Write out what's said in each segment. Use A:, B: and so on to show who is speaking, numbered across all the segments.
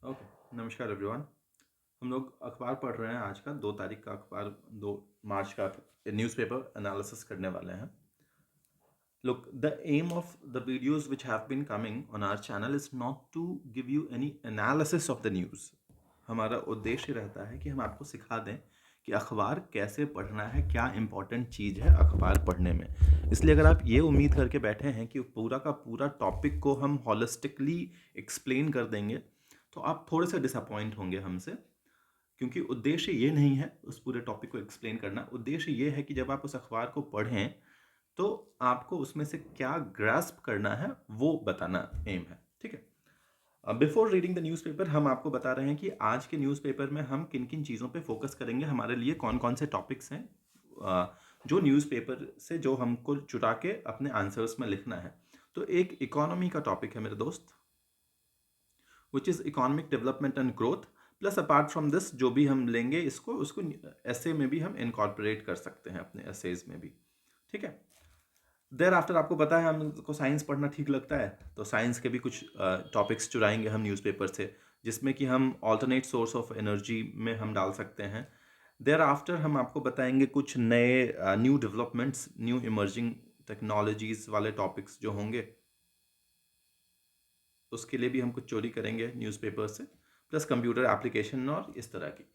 A: Okay, नमस्कार everyone. हम लोग अखबार पढ़ रहे हैं। आज का 2 तारीख का अखबार, 2 मार्च का न्यूज़पेपर एनालिसिस करने वाले हैं। Look, the aim of the videos which have been coming on our channel is not to give you any analysis of the news. हमारा उद्देश्य रहता है कि हम आपको सिखा दें कि अखबार कैसे पढ़ना है, क्या इंपॉर्टेंट चीज़ है अखबार पढ़ने में। इसलिए अगर आप ये उम्मीद करके बैठे हैं कि पूरा का पूरा टॉपिक को हम हॉलिस्टिकली एक्सप्लेन कर देंगे, तो आप थोड़े से डिसअपॉइंट होंगे हमसे, क्योंकि उद्देश्य ये नहीं है उस पूरे टॉपिक को एक्सप्लेन करना। उद्देश्य ये है कि जब आप उस अखबार को पढ़ें तो आपको उसमें से क्या ग्रास्प करना है वो बताना एम है। ठीक है। बिफोर रीडिंग द न्यूज़पेपर हम आपको बता रहे हैं कि आज के न्यूज़पेपर में हम किन किन चीज़ों पे फोकस करेंगे, हमारे लिए कौन कौन से टॉपिक्स हैं जो न्यूज़पेपर से जो हमको चुरा के अपने आंसर्स में लिखना है। तो एक इकोनॉमी का टॉपिक है मेरे दोस्त, which is economic development and growth. Plus apart from this जो भी हम लेंगे इसको उसको एसे में भी हम इनकॉर्पोरेट कर सकते हैं, अपने एसेज में भी। ठीक है। देर आफ्टर आपको पता है हमको साइंस पढ़ना ठीक लगता है, तो साइंस के भी कुछ टॉपिक्स चुराएंगे हम न्यूज़पेपर से, जिसमें कि हम ऑल्टरनेट सोर्स ऑफ एनर्जी में हम डाल सकते हैं। देर आफ्टर हम आपको बताएंगे कुछ नए new developments, new emerging technologies वाले टॉपिक्स जो होंगे, उसके लिए भी हम कुछ चोरी करेंगे न्यूज़पेपर से, प्लस कंप्यूटर एप्लीकेशन और इस तरह की।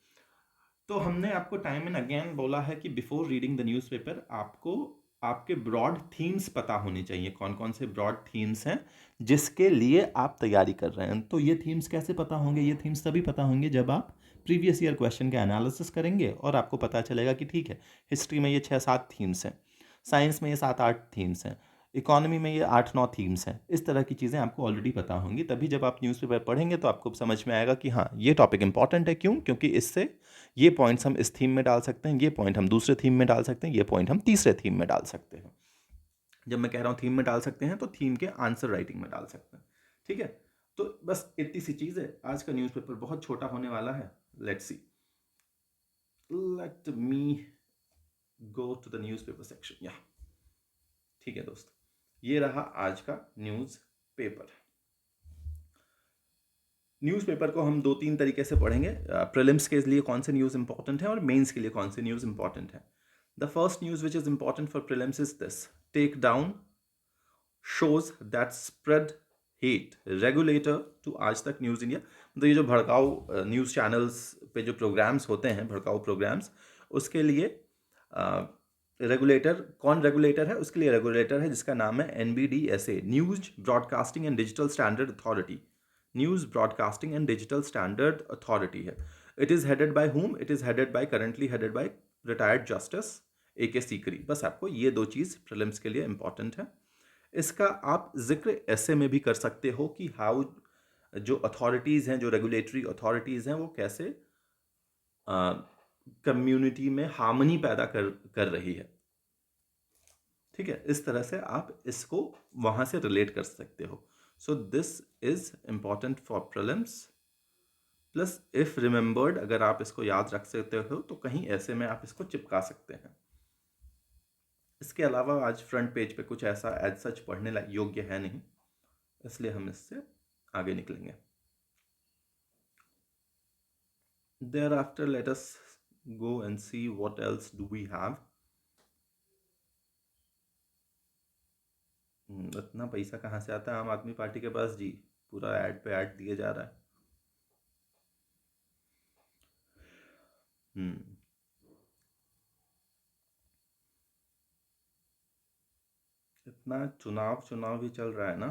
A: तो हमने आपको टाइम एंड अगेन बोला है कि बिफोर रीडिंग द न्यूज़पेपर आपको आपके ब्रॉड थीम्स पता होनी चाहिए, कौन कौन से ब्रॉड थीम्स हैं जिसके लिए आप तैयारी कर रहे हैं। तो ये थीम्स कैसे पता होंगे? ये थीम्स तभी पता होंगे जब आप प्रीवियस ईयर क्वेश्चन का एनालिसिस करेंगे और आपको पता चलेगा कि ठीक है, हिस्ट्री में ये 6-7 थीम्स हैं, साइंस में ये 7-8 थीम्स हैं, इकोनॉमी में ये 8-9 थीम्स हैं। इस तरह की चीज़ें आपको ऑलरेडी पता होंगी, तभी जब आप न्यूज़पेपर पढ़ेंगे तो आपको समझ में आएगा कि हाँ, ये टॉपिक इंपॉर्टेंट है। क्यों? क्योंकि इससे ये पॉइंट्स हम इस थीम में डाल सकते हैं, ये पॉइंट हम दूसरे थीम में डाल सकते हैं, ये पॉइंट हम तीसरे थीम में डाल सकते हैं। जब मैं कह रहा हूँ थीम में डाल सकते हैं, तो थीम के आंसर राइटिंग में डाल सकते हैं। ठीक है। तो बस इतनी सी चीज़ है। आज का न्यूज़पेपर बहुत छोटा होने वाला है। Let's see, let me go to the newspaper section. या ठीक है दोस्त, ये रहा आज का न्यूज़ पेपर। न्यूज़पेपर को हम 2-3 तरीके से पढ़ेंगे। प्रीलिम्स के लिए कौन से न्यूज़ इंपॉर्टेंट है और मेंस के लिए कौन से न्यूज़ इंपॉर्टेंट है। The first news which is important for prelims is this: take down shows that spread hate, regulator to Aaj Tak news India. मतलब ये जो भड़काऊ न्यूज़ चैनल्स पे जो प्रोग्राम्स होते हैं, भड़काऊ प्रोग्राम्स, उसके लिए रेगुलेटर, कौन रेगुलेटर है? उसके लिए रेगुलेटर है जिसका नाम है NBDSA, news broadcasting and digital standard authority. News broadcasting and digital standard authority है। It is headed by whom? It is headed by, currently headed by retired justice AK Sikri. बस आपको ये 2 चीज़ प्रीलिम्स के लिए इंपॉर्टेंट है। इसका आप जिक्र ऐसे में भी कर सकते हो कि हाउ जो अथॉरिटीज़ हैं, जो रेगुलेटरी अथॉरिटीज़ हैं, वो कैसे कम्युनिटी में हार्मनी पैदा कर रही है। ठीक है, इस तरह से आप इसको वहाँ से रिलेट कर सकते हो। So this is important for prelims. Plus if remembered, अगर आप इसको याद रख सकते हो तो कहीं ऐसे में आप इसको चिपका सकते हैं। इसके अलावा आज फ्रंट पेज पे कुछ ऐसा एज सच पढ़ने योग्य है नहीं, इसलिए हम इससे आगे निकलेंगे। Thereafter, let us go and see what else do we have. इतना पैसा कहाँ से आता है आम आदमी पार्टी के पास जी? पूरा ऐड पे ऐड दिए जा रहा है। हम्म इतना चुनाव भी चल रहा है ना,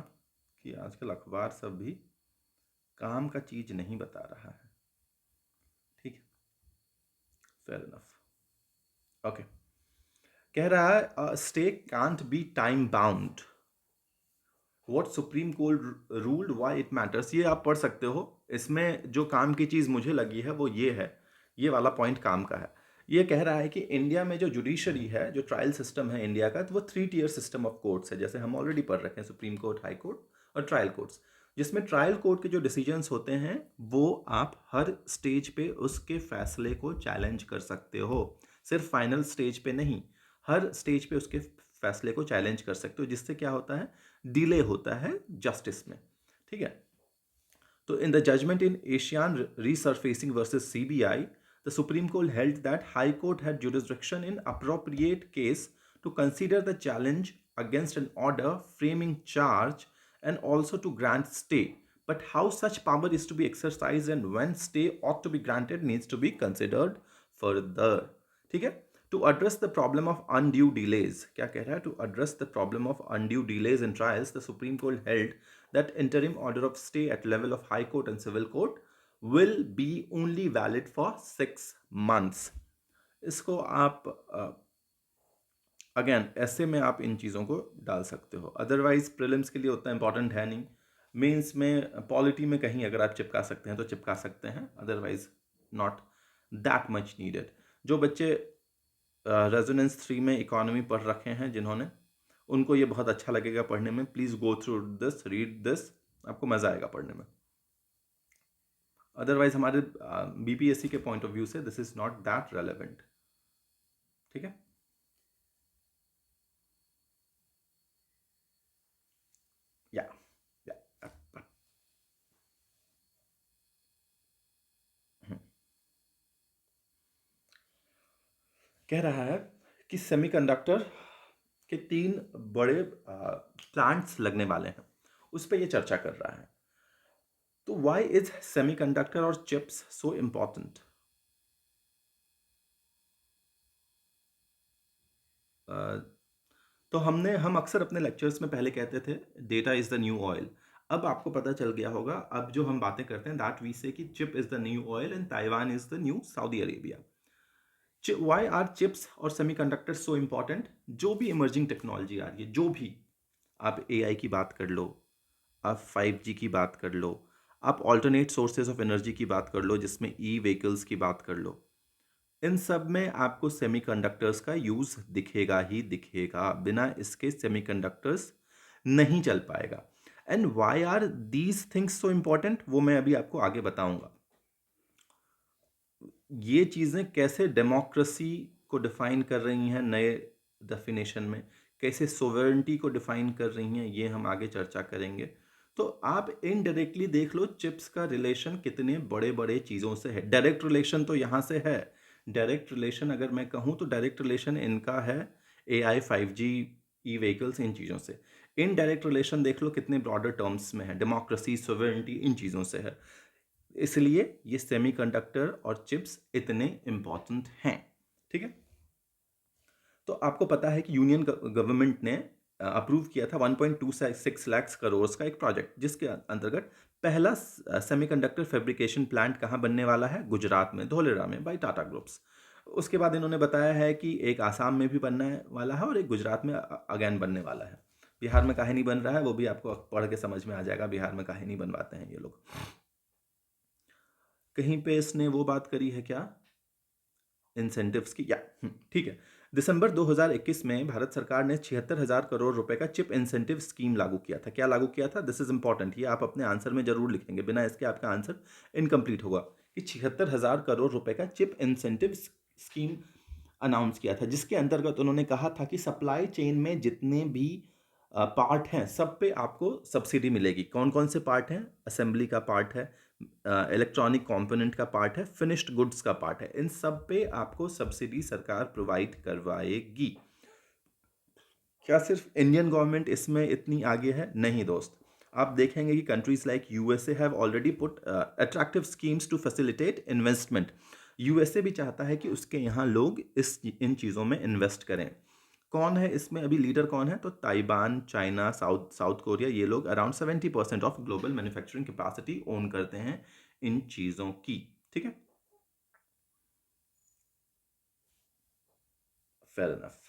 A: कि आजकल अखबार सब भी काम का चीज नहीं बता रहा है। ठीक है, फेयर इनफ। ओके, कह रहा है stake can't be time bound, what supreme court ruled, why it matters. ये आप पढ़ सकते हो। इसमें जो काम की चीज़ मुझे लगी है वो ये है, ये वाला पॉइंट काम का है। ये कह रहा है कि इंडिया में जो जुडिशरी है, जो ट्रायल सिस्टम है इंडिया का, तो वो 3 टियर सिस्टम ऑफ कोर्ट्स है, जैसे हम ऑलरेडी पढ़ रखे हैं, सुप्रीम कोर्ट, हाई कोर्ट और ट्रायल कोर्ट्स। जिसमें ट्रायल कोर्ट के जो डिसीजंस होते हैं वो आप हर स्टेज पे उसके फैसले को चैलेंज कर सकते हो, सिर्फ फाइनल स्टेज पे नहीं, हर स्टेज पे उसके फैसले को चैलेंज कर सकते हो, जिससे क्या होता है, डिले होता है जस्टिस में। ठीक है, So, in the judgment in Asian Resurfacing versus CBI, the Supreme Court held that High Court had jurisdiction in appropriate case to consider the challenge against an order framing charge and also to grant stay. But how such power is to be exercised and when stay ought to be granted needs to be considered further. ठीक है? To address the problem of undue delays, क्या कह रहा है? To address the problem of undue delays in trials, the Supreme Court held that interim order of stay at level of High Court and Civil Court will be only valid for 6 months. इसको आप again ऐसे में आप इन चीज़ों को डाल सकते हो, अदरवाइज प्रीलिम्स के लिए उतना इंपॉर्टेंट है नहीं. मेंस में पॉलिटी में कहीं अगर आप चिपका सकते हैं तो चिपका सकते हैं, otherwise not that much needed. जो बच्चे रेजोनेंस 3 में इकोनॉमी पढ़ रखे हैं जिन्होंने, उनको ये बहुत अच्छा लगेगा पढ़ने में. Please go through this, read this, आपको मज़ा आएगा पढ़ने में. अदरवाइज हमारे बीपीएससी के पॉइंट ऑफ व्यू से this is not that relevant. ठीक है. या कह रहा है कि सेमीकंडक्टर के 3 बड़े प्लांट्स लगने वाले हैं, उस पर ये चर्चा कर रहा है. तो व्हाई इज सेमीकंडक्टर और चिप्स सो इम्पॉर्टेंट? तो हम अक्सर अपने लेक्चर्स में पहले कहते थे data is the new oil. अब आपको पता चल गया होगा, अब जो हम बातें करते हैं दैट वी से कि chip is the new oil and Taiwan is the new Saudi Arabia. Why are chips और सेमीकंडक्टर सो इम्पॉर्टेंट? जो भी इमर्जिंग टेक्नोलॉजी आ रही है, जो भी, आप एआई की बात कर लो, आप 5G की बात कर लो, आप ऑल्टरनेट सोर्सेज ऑफ एनर्जी की बात कर लो जिसमें ई व्हीकल्स की बात कर लो, इन सब में आपको सेमीकंडक्टर्स का यूज़ दिखेगा ही दिखेगा. बिना इसके सेमीकंडक्टर्स नहीं चल पाएगा. And why are these things so important, वो मैं अभी आपको आगे बताऊंगा. ये चीज़ें कैसे डेमोक्रेसी को डिफाइन कर रही हैं नए डेफिनेशन में, कैसे सोवरेनिटी को डिफाइन कर रही हैं, ये हम आगे चर्चा करेंगे. तो आप इनडायरेक्टली देख लो चिप्स का रिलेशन कितने बड़े बड़े चीज़ों से है. डायरेक्ट रिलेशन तो यहाँ से है. डायरेक्ट रिलेशन अगर मैं कहूँ तो डायरेक्ट रिलेशन इनका है AI, 5G, ई व्हीकल्स, इन चीज़ों से. इनडायरेक्ट रिलेशन देख लो कितने ब्रॉडर टर्म्स में है, डेमोक्रेसी, सोवरेनिटी, इन चीज़ों से है. इसलिए ये सेमीकंडक्टर और चिप्स इतने इंपॉर्टेंट हैं. ठीक है. तो आपको पता है कि यूनियन गवर्नमेंट ने अप्रूव किया था 1.26 लाख करोड़ का एक प्रोजेक्ट, जिसके अंतर्गत पहला सेमीकंडक्टर फैब्रिकेशन प्लांट कहाँ बनने वाला है? गुजरात में, धोलेरा में, बाय टाटा ग्रुप्स. उसके बाद इन्होंने बताया है कि एक आसाम में भी बनने वाला है और एक गुजरात में अगेन बनने वाला है. बिहार में काहे नहीं बन रहा है वो भी आपको पढ़ के समझ में आ जाएगा, बिहार में काहे नहीं बनवाते हैं ये लोग. कहीं पे इसने वो बात करी है क्या इंसेंटिव्स की? या ठीक है. दिसंबर 2021 में भारत सरकार ने 76,000 करोड़ रुपए का चिप इंसेंटिव स्कीम लागू किया था. क्या लागू किया था? दिस इज इंपॉर्टेंट, ये आप अपने आंसर में जरूर लिखेंगे, बिना इसके आपका आंसर इनकम्प्लीट होगा. कि 76,000 करोड़ रुपए का चिप इंसेंटिव स्कीम अनाउंस किया था, जिसके अंतर्गत उन्होंने कहा था कि सप्लाई चेन में जितने भी पार्ट हैं सब पे आपको सब्सिडी मिलेगी. कौन कौन से पार्ट हैं? असेंबली का पार्ट है, इलेक्ट्रॉनिक कंपोनेंट का पार्ट है, फिनिश्ड गुड्स का पार्ट है. इन सब पे आपको सब्सिडी सरकार प्रोवाइड करवाएगी. क्या सिर्फ इंडियन गवर्नमेंट इसमें इतनी आगे है? नहीं दोस्त. आप देखेंगे कि countries like USA have already put attractive schemes to facilitate investment. USA भी चाहता है कि उसके यहाँ लोग इन चीज़ों में इन्वेस्ट करें. कौन है इसमें अभी लीडर कौन है? तो ताइवान, चाइना, साउथ कोरिया, ये लोग around 70% of global manufacturing capacity own करते हैं इन चीज़ों की. ठीक है. Fair enough.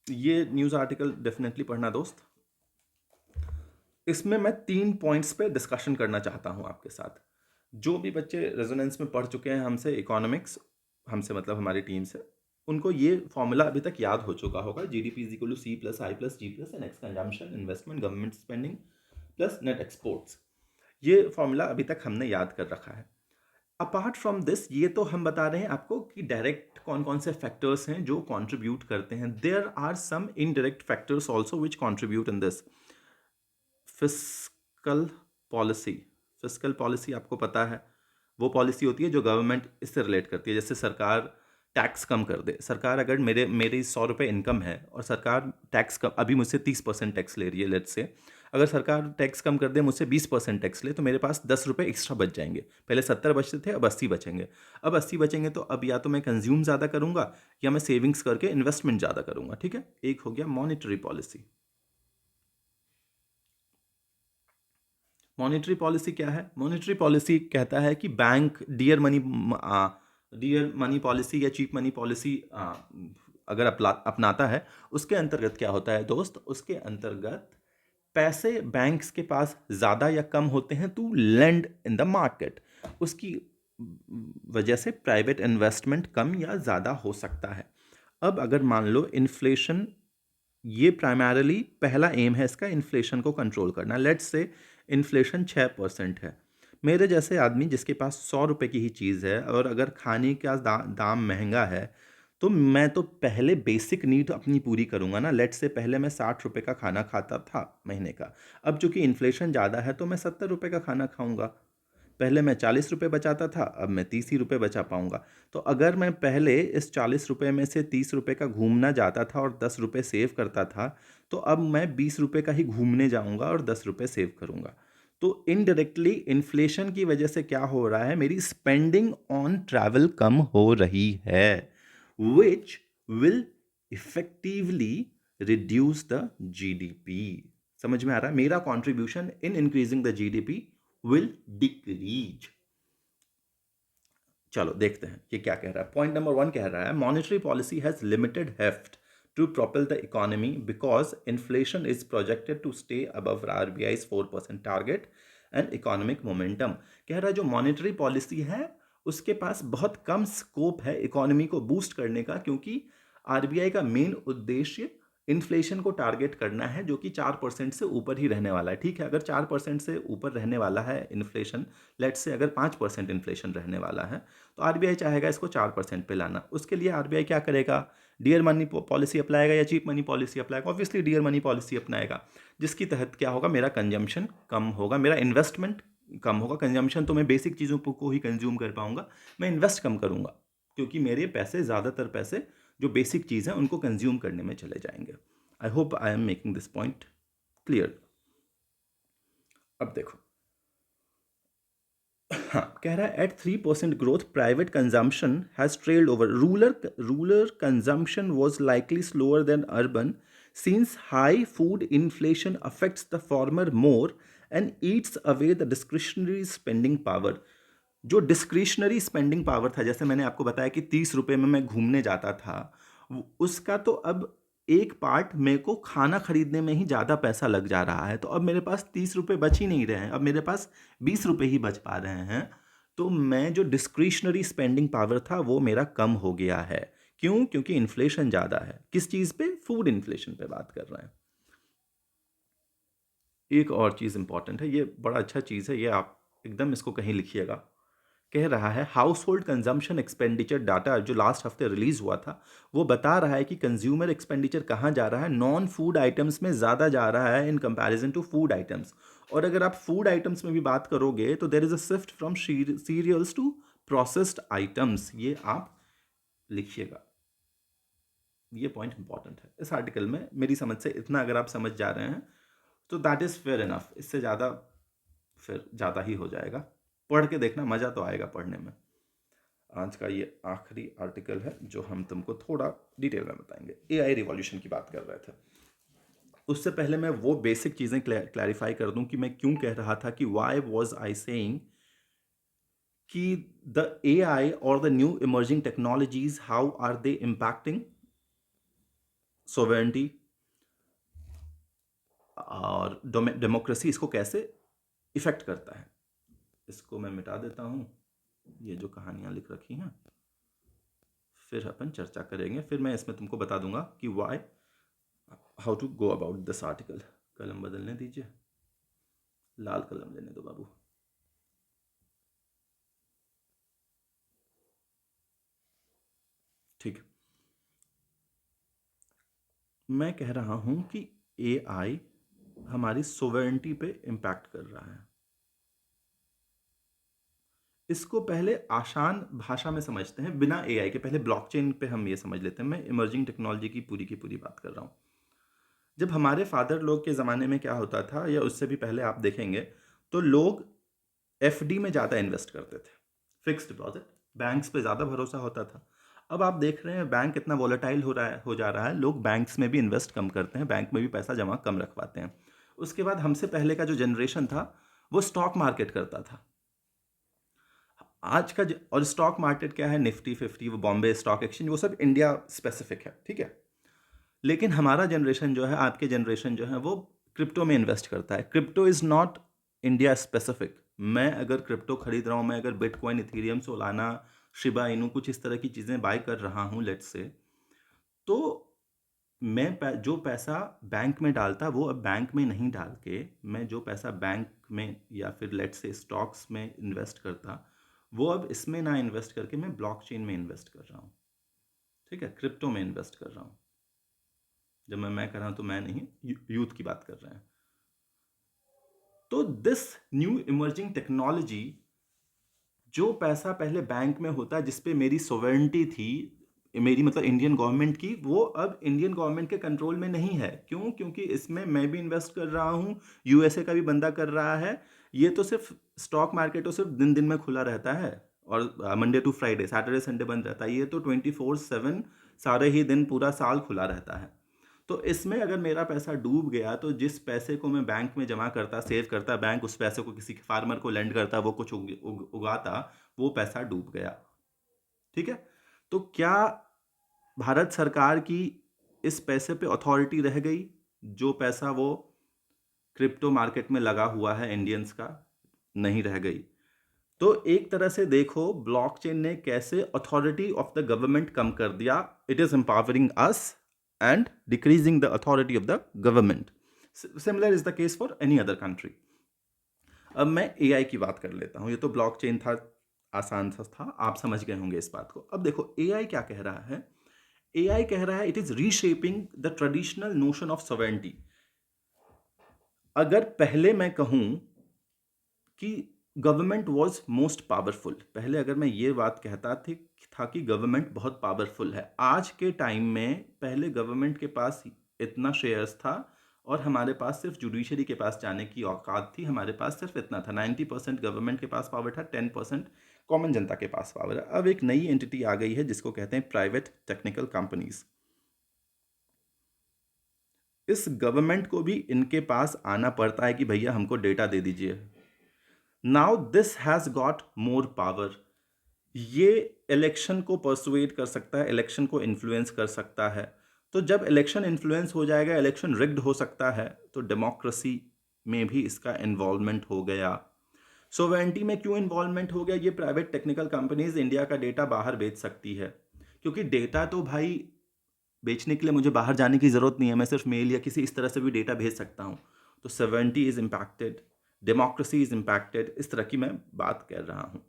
A: ये न्यूज़ आर्टिकल डेफिनेटली पढ़ना दोस्त. इसमें मैं 3 पॉइंट्स पे डिस्कशन करना चाहता हूं आपके साथ. जो भी बच्चे रेजोनेंस में पढ़ चुके हैं हमसे इकोनॉमिक्स, हमसे मतलब हमारी टीम से, उनको ये फॉर्मूला अभी तक याद हो चुका होगा. GDP is equal to C plus I plus G plus N X consumption, investment, government spending plus net exports. ये फॉर्मूला अभी तक हमने याद कर रखा है. अपार्ट फ्रॉम दिस, ये तो हम बता रहे हैं आपको कि डायरेक्ट कौन कौन से फैक्टर्स हैं जो कंट्रीब्यूट करते हैं. There are some indirect factors also which contribute in this. Fiscal policy, fiscal policy आपको पता है, वो पॉलिसी होती है जो गवर्नमेंट इससे रिलेट करती है। जैसे सरकार टैक्स कम कर दे, सरकार अगर मेरी 100 रुपये इनकम है और सरकार टैक्स कम, अभी मुझसे 30% टैक्स ले रही है, लेट्स से अगर सरकार टैक्स कम कर दे, मुझसे 20% टैक्स ले, तो मेरे पास 10 रुपये एक्स्ट्रा बच जाएंगे। पहले 70 बचते थे, अब 80 बचेंगे। अब 80 बचेंगे तो अब या तो मैं कंज्यूम ज़्यादा करूँगा या मैं सेविंग्स करके इन्वेस्टमेंट ज़्यादा करूँगा। ठीक है, एक हो गया मॉनिटरी पॉलिसी। मॉनेटरी पॉलिसी क्या है? मॉनेटरी पॉलिसी कहता है कि बैंक डियर मनी पॉलिसी या चीप मनी पॉलिसी अगर अपनाता है, उसके अंतर्गत क्या होता है दोस्त? उसके अंतर्गत पैसे बैंक्स के पास ज़्यादा या कम होते हैं to lend in the market. उसकी वजह से प्राइवेट इन्वेस्टमेंट कम या ज़्यादा हो सकता है। अब अगर मान लो इन्फ्लेशन, ये प्राइमरली पहला एम है इसका, इन्फ्लेशन को कंट्रोल करना। लेट्स से इन्फ्लेशन 6% है। मेरे जैसे आदमी जिसके पास 100 रुपये की ही चीज़ है और अगर खाने का दाम महंगा है, तो मैं तो पहले बेसिक नीड अपनी पूरी करूँगा ना। लेट्स से पहले मैं 60 रुपये का खाना खाता था महीने का, अब चूंकि इन्फ्लेशन ज़्यादा है तो मैं 70 रुपये का खाना खाऊंगा। पहले मैं 40 रुपये बचाता था, अब मैं 30 ही रुपये बचा पाऊंगा। तो अगर मैं पहले इस 40 रुपये में से 30 रुपये का घूमना जाता था और 10 रुपये सेव करता था, तो अब मैं 20 रुपये का ही घूमने जाऊंगा और 10 रुपये सेव करूंगा। तो इनडायरेक्टली इन्फ्लेशन की वजह से क्या हो रहा है? मेरी स्पेंडिंग ऑन ट्रैवल कम हो रही है, which will effectively reduce the GDP. समझ में आ रहा है? मेरा contribution in increasing the GDP will decrease. चलो देखते हैं ये क्या कह रहा है। पॉइंट नंबर 1 कह रहा है monetary policy has limited heft to propel the economy because inflation is projected to stay above RBI's 4% target and economic momentum। कह रहा है जो मॉनेटरी पॉलिसी है उसके पास बहुत कम स्कोप है इकोनॉमी को बूस्ट करने का, क्योंकि आरबीआई का मेन उद्देश्य इन्फ्लेशन को टारगेट करना है जो कि 4% से ऊपर ही रहने वाला है। ठीक है, अगर 4% से ऊपर रहने वाला है इन्फ्लेशन, लेट्स से अगर 5% इन्फ्लेशन रहने वाला है, तो आरबीआई चाहेगा इसको 4% पे लाना। उसके लिए आरबीआई क्या करेगा? डियर मनी पॉलिसी अप्लाएगा या चीप मनी पॉलिसी अप्लाएगा? ऑब्वियसली डियर मनी पॉलिसी अपनाएगा, जिसकी तहत क्या होगा? मेरा कंजम्पशन कम होगा, मेरा इन्वेस्टमेंट कम होगा। कंजम्पशन तो मैं बेसिक चीज़ों को ही कंज्यूम कर पाऊंगा, मैं इन्वेस्ट कम करूंगा, क्योंकि मेरे पैसे, ज़्यादातर पैसे जो बेसिक चीज़ हैं उनको कंज्यूम करने में चले जाएंगे। I hope I am making this point clear. अब देखो, हाँ, कह रहा है at 3% growth private consumption has trailed over rural consumption was likely slower than urban since high food inflation affects the farmer more and eats away the discretionary spending power. जो discretionary spending power था, जैसे मैंने आपको बताया कि 30 रुपये में मैं घूमने जाता था, उसका तो अब एक पार्ट मेरे को खाना खरीदने में ही ज़्यादा पैसा लग जा रहा है। तो अब मेरे पास 30 रुपये बच ही नहीं रहे हैं, अब मेरे पास 20 रुपये ही बच पा रहे हैं। तो मैं जो डिस्क्रिशनरी स्पेंडिंग पावर था वो मेरा कम हो गया है। क्यों? क्योंकि इन्फ्लेशन ज़्यादा है। किस चीज़ पे? फूड इन्फ्लेशन पे बात कर रहे हैं। एक और चीज़ इंपॉर्टेंट है, ये बड़ा अच्छा चीज़ है, ये आप एकदम इसको कहीं लिखिएगा। कह रहा है house hold consumption expenditure data जो लास्ट हफ्ते रिलीज हुआ था, वो बता रहा है कि कंज्यूमर एक्सपेंडिचर कहाँ जा रहा है? नॉन फूड आइटम्स में ज़्यादा जा रहा है in comparison to food items. और अगर आप फूड आइटम्स में भी बात करोगे तो there is a shift from cereals to processed items. ये आप लिखिएगा, ये पॉइंट इंपॉर्टेंट है इस आर्टिकल में। मेरी समझ से इतना अगर आप समझ जा रहे हैं तो दैट इज़ फेयर इनफ। इससे ज़्यादा फिर ज़्यादा ही हो जाएगा। पढ़ के देखना, मज़ा तो आएगा पढ़ने में। आज का ये आखिरी आर्टिकल है जो हम तुमको थोड़ा डिटेल में बताएंगे। एआई रिवॉल्यूशन की बात कर रहे थे। उससे पहले मैं वो बेसिक चीज़ें क्लैरिफाई कर दूं कि मैं क्यों कह रहा था कि वाई वॉज आई सेइंग कि द एआई और the new emerging technologies how are they impacting sovereignty और डेमोक्रेसी, इसको कैसे इफेक्ट करता है। इसको मैं मिटा देता हूँ, ये जो कहानियाँ लिख रखी हैं, फिर अपन चर्चा करेंगे। फिर मैं इसमें तुमको बता दूंगा कि why, how to go about this article. कलम बदलने दीजिए, लाल कलम लेने दो बाबू। ठीक, मैं कह रहा हूं कि एआई हमारी सोवेरेंटी पे इम्पैक्ट कर रहा है। इसको पहले आसान भाषा में समझते हैं, बिना एआई के। पहले ब्लॉकचेन पे हम ये समझ लेते हैं। मैं इमर्जिंग टेक्नोलॉजी की पूरी बात कर रहा हूँ। जब हमारे फादर लोग के ज़माने में क्या होता था, या उससे भी पहले आप देखेंगे, तो लोग एफडी में ज़्यादा इन्वेस्ट करते थे, फिक्स्ड डिपॉजिट। बैंक्स पे ज़्यादा भरोसा होता था। अब आप देख रहे हैं बैंक इतना वॉलेटाइल हो जा रहा है, लोग बैंक्स में भी इन्वेस्ट कम करते हैं, बैंक में भी पैसा जमा कम रखवाते हैं। उसके बाद हमसे पहले का जो जनरेशन था वो स्टॉक मार्केट करता था। आज का और स्टॉक मार्केट क्या है, निफ्टी 50, वो बॉम्बे स्टॉक एक्सचेंज, वो सब इंडिया स्पेसिफिक है, ठीक है। लेकिन हमारा जनरेशन जो है, आपके जनरेशन जो है, वो क्रिप्टो में इन्वेस्ट करता है। Crypto is not India specific. मैं अगर क्रिप्टो खरीद रहा हूँ, मैं अगर bitcoin, Ethereum, Solana, Shiba Inu, कुछ इस तरह की चीज़ें बाय कर रहा हूँ लेट्स से, तो जो पैसा बैंक में डालता, वो अब बैंक में नहीं डाल के, मैं जो पैसा बैंक में या फिर लेट्स से स्टॉक्स में इन्वेस्ट करता, वो अब इसमें ना इन्वेस्ट करके मैं ब्लॉकचेन में इन्वेस्ट कर रहा हूँ, ठीक है, क्रिप्टो में इन्वेस्ट कर रहा हूँ। जब मैं कर रहा हूँ तो मैं नहीं, यूथ की बात कर रहे हैं। तो दिस न्यू इमर्जिंग टेक्नोलॉजी, जो पैसा पहले बैंक में होता जिसपे मेरी सोवेरेंटी थी, मेरी मतलब इंडियन गवर्नमेंट की, वो अब इंडियन गवर्नमेंट के कंट्रोल में नहीं है। क्यों? क्योंकि इसमें मैं भी इन्वेस्ट कर रहा हूँ, यूएसए का भी बंदा कर रहा है। ये तो सिर्फ स्टॉक मार्केट तो सिर्फ दिन दिन में खुला रहता है, और Monday to Friday, Saturday Sunday बंद रहता है। ये तो 24/7 सारे ही दिन पूरा साल खुला रहता है। तो इसमें अगर मेरा पैसा डूब गया, तो जिस पैसे को मैं बैंक में जमा करता, सेव करता, बैंक उस पैसे को किसी फार्मर को लेंड करता, वो कुछ उगाता, वो पैसा डूब गया, ठीक है। तो क्या भारत सरकार की इस पैसे पे अथॉरिटी रह गई? जो पैसा वो क्रिप्टो मार्केट में लगा हुआ है इंडियंस का, नहीं रह गई। तो एक तरह से देखो, ब्लॉकचेन ने कैसे अथॉरिटी ऑफ द गवर्नमेंट कम कर दिया। It is empowering us and decreasing the authority of the government. Similar is the case for any other country. अब मैं एआई की बात कर लेता हूं। ये तो ब्लॉकचेन था, आसान सा था, आप समझ गए होंगे इस बात को। अब देखो एआई क्या कह रहा है। एआई कह रहा है, it is reshaping the traditional notion of sovereignty. अगर पहले मैं कहूं कि गवर्नमेंट वॉज मोस्ट पावरफुल, पहले अगर मैं ये बात कहता था कि गवर्नमेंट बहुत पावरफुल है, आज के टाइम में पहले गवर्नमेंट के पास इतना शेयर्स था, और हमारे पास सिर्फ जुडिशरी के पास जाने की औकात थी। हमारे पास सिर्फ इतना था, 90% गवर्नमेंट के पास पावर था, 10% कॉमन जनता के पास पावर है। अब एक नई एंटिटी आ गई है जिसको कहते हैं प्राइवेट टेक्निकल कंपनीज। इस गवर्नमेंट को भी इनके पास आना पड़ता है कि भैया हमको डेटा दे दीजिए। Now this has got more power. ये इलेक्शन को परसुएट कर सकता है, इलेक्शन को इन्फ्लुएंस कर सकता है। तो जब इलेक्शन इन्फ्लुएंस हो जाएगा, इलेक्शन रिग्ड हो सकता है, तो डेमोक्रेसी में भी इसका इन्वॉल्वमेंट हो गया। सोवेरेंटी में क्यों इन्वॉल्वमेंट हो गया? ये प्राइवेट टेक्निकल कंपनीज इंडिया का डेटा बाहर बेच सकती है, क्योंकि डेटा तो भाई बेचने के लिए मुझे बाहर जाने की ज़रूरत नहीं है, मैं सिर्फ मेल या किसी इस तरह से भी डेटा भेज सकता हूँ। तो sovereignty is impacted, democracy is impacted, इस तरह की मैं बात कर रहा हूँ,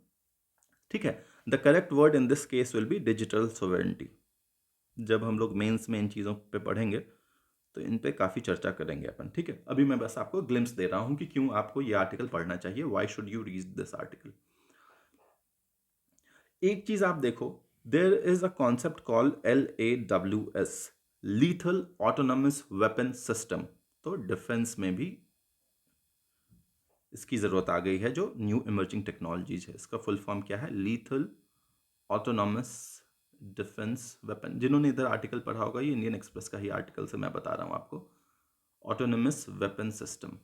A: ठीक है। The correct word in this case will be digital sovereignty. जब हम लोग मेंस में इन चीज़ों पे पढ़ेंगे तो इन पे काफ़ी चर्चा करेंगे अपन, ठीक है। अभी मैं बस आपको ग्लिम्स दे रहा हूँ कि क्यों आपको ये आर्टिकल पढ़ना चाहिए, why should you read this article. एक चीज़ आप देखो, there is a concept called LAWS, lethal autonomous weapon system. तो डिफेंस में भी इसकी ज़रूरत आ गई है, जो न्यू इमर्जिंग टेक्नोलॉजीज है। इसका फुल फॉर्म क्या है? Lethal autonomous defence weapon. जिन्होंने इधर आर्टिकल पढ़ा होगा, ये इंडियन एक्सप्रेस का ही आर्टिकल से मैं बता रहा हूँ आपको। ऑटोनॉमस वेपन सिस्टम,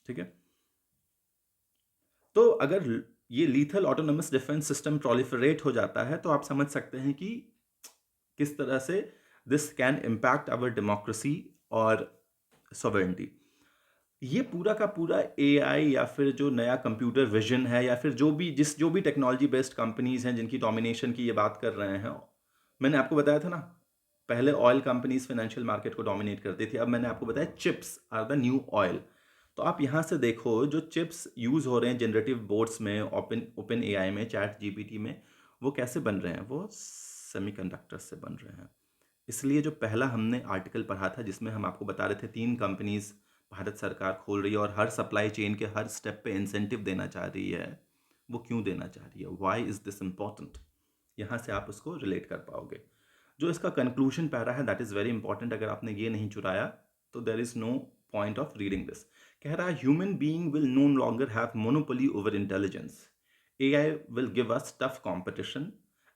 A: ठीक है। तो अगर ये lethal autonomous defence system proliferate हो जाता है, तो आप समझ सकते हैं कि किस तरह से this can impact our democracy और सॉवरेंटी। ये पूरा का पूरा एआई या फिर जो नया कंप्यूटर विजन है, या फिर जो भी टेक्नोलॉजी बेस्ड कंपनीज हैं जिनकी डोमिनेशन की ये बात कर रहे हैं। मैंने आपको बताया था ना, पहले ऑयल कंपनीज फाइनेंशियल मार्केट को डोमिनेट करती थी। अब मैंने आपको बताया chips are the new oil. तो आप यहाँ से देखो, जो चिप्स यूज़ हो रहे हैं जनरेटिव बोर्ड्स में, ओपन एआई में, चैट जीपीटी में, वो कैसे बन रहे हैं? वो सेमीकंडक्टर्स से बन रहे हैं। इसलिए जो पहला हमने आर्टिकल पढ़ा था, जिसमें हम आपको बता रहे थे 3 कंपनीज भारत सरकार खोल रही है और हर सप्लाई चेन के हर स्टेप पे इंसेंटिव देना चाह रही है, वो क्यों देना चाह रही है? Why is this important? यहाँ से आप उसको रिलेट कर पाओगे। जो इसका कंक्लूजन पैरा है दैट इज़ वेरी इंपॉर्टेंट। अगर आपने ये नहीं चुराया तो there is no point of reading this. कह रहा है human being will no longer have monopoly over intelligence, AI will give us tough competition.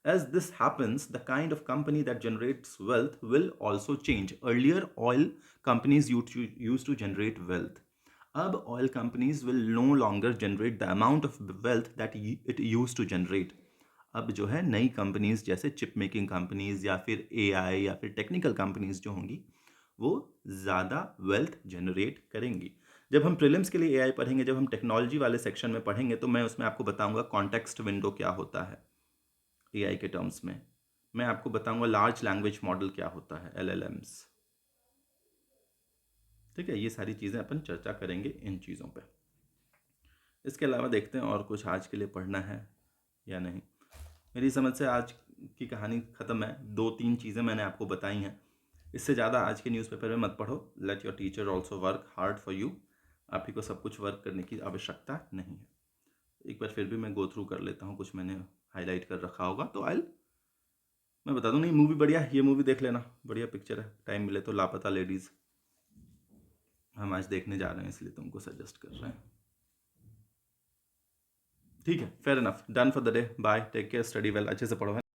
A: As this happens, the kind of company that generates wealth will also change. Earlier, oil companies used to generate wealth. अब oil companies will no longer generate the amount of wealth that it used to generate. अब जो है नई companies जैसे chip making companies या फिर AI या फिर टेक्निकल कंपनीज जो होंगी वो ज़्यादा वेल्थ जनरेट करेंगी। जब हम प्रीलिम्स के लिए AI पढ़ेंगे, जब हम टेक्नोलॉजी वाले सेक्शन में पढ़ेंगे, तो मैं उसमें आपको बताऊंगा कॉन्टेक्स्ट विंडो क्या होता है AI के टर्म्स में। मैं आपको बताऊंगा लार्ज लैंग्वेज मॉडल क्या होता है, LLMs। ठीक है, ये सारी चीज़ें अपन चर्चा करेंगे इन चीज़ों पे। इसके अलावा देखते हैं और कुछ आज के लिए पढ़ना है या नहीं। मेरी समझ से आज की कहानी ख़त्म है। 2-3 चीज़ें मैंने आपको बताई हैं। इससे ज़्यादा आज के न्यूज़पेपर में मत पढ़ो। Let your teacher also work hard for you. आप ही को सब कुछ वर्क करने की आवश्यकता नहीं है। एक बार फिर भी मैं गो थ्रू कर लेता हूँ, कुछ मैंने हाईलाइट कर रखा होगा तो मैं बता दूँ। नहीं, मूवी बढ़िया है, ये मूवी देख लेना, बढ़िया पिक्चर है। टाइम मिले तो लापता लेडीज़ हम आज देखने जा रहे हैं, इसलिए तुमको सजेस्ट कर रहे हैं। ठीक है, fair enough, done for the day, bye, take care, study well, अच्छे से पढ़ो है।